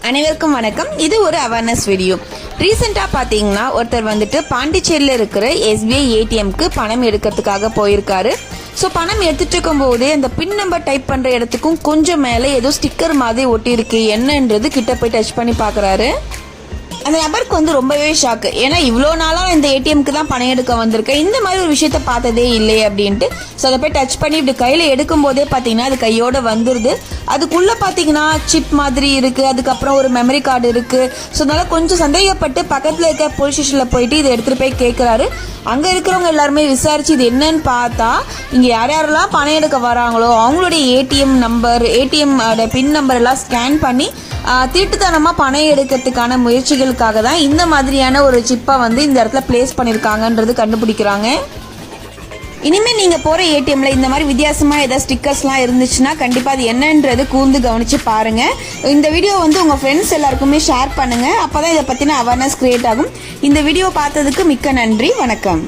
அனைவருக்கும் வணக்கம். இது ஒரு அவேர்னஸ் வீடியோ. ரீசெண்டாக பார்த்தீங்கன்னா ஒருத்தர் வந்துட்டு பாண்டிச்சேரியில் இருக்கிற SBI ATMக்கு பணம் எடுக்கிறதுக்காக போயிருக்காரு. ஸோ பணம் எடுத்துட்டு இருக்கும் போதே அந்த பின் நம்பர் டைப் பண்ணுற இடத்துக்கும் கொஞ்சம் மேலே ஏதோ ஸ்டிக்கர் மாதிரி ஒட்டியிருக்கு. என்னன்றது கிட்ட போய் டச் பண்ணி பார்க்குறாரு. அந்த நபருக்கு வந்து ரொம்பவே ஷாக்கு. ஏன்னா இவ்வளோ நாளாக இந்த ATMக்கு தான் பணம் எடுக்க வந்திருக்கேன், இந்த மாதிரி ஒரு விஷயத்த பார்த்ததே இல்லை அப்படின்ட்டு. ஸோ அதை போய் டச் பண்ணி இப்படி கையில் எடுக்கும் போதே பார்த்தீங்கன்னா அது கையோட வந்துடுது. அதுக்குள்ளே பார்த்தீங்கன்னா சிப் மாதிரி இருக்குது, அதுக்கப்புறம் ஒரு மெமரி கார்டு இருக்குது. ஸோ அதனால் கொஞ்சம் சந்தேகப்பட்டு பக்கத்தில் இருக்க போலீஸ் ஸ்டேஷனில் போயிட்டு இதை எடுத்துகிட்டு போய் கேட்குறாரு. அங்கே இருக்கிறவங்க எல்லாருமே விசாரித்து இது என்னன்னு பார்த்தா இங்கே யாரெல்லாம் பணம் எடுக்க வராங்களோ அவங்களுடைய ATM நம்பர், ATM பின் நம்பர் எல்லாம் ஸ்கேன் பண்ணி திருட்டுத்தனமாக பணம் எடுக்கிறதுக்கான முயற்சிகளுக்காக தான் இந்த மாதிரியான ஒரு சிப்பை வந்து இந்த இடத்துல பிளேஸ் பண்ணியிருக்காங்கன்றது கண்டுபிடிக்கிறாங்க. இனிமேல் நீங்கள் போகிற ATMல இந்த மாதிரி வித்தியாசமாக ஏதாவது ஸ்டிக்கர்ஸ்லாம் இருந்துச்சுன்னா கண்டிப்பாக அது என்னன்றது கூர்ந்து கவனித்து பாருங்கள். இந்த வீடியோ வந்து உங்கள் ஃப்ரெண்ட்ஸ் எல்லாருக்குமே ஷேர் பண்ணுங்கள். அப்போ தான் இதை பற்றின அவேர்னஸ் கிரியேட் ஆகும். இந்த வீடியோ பார்த்ததுக்கு மிக்க நன்றி. வணக்கம்.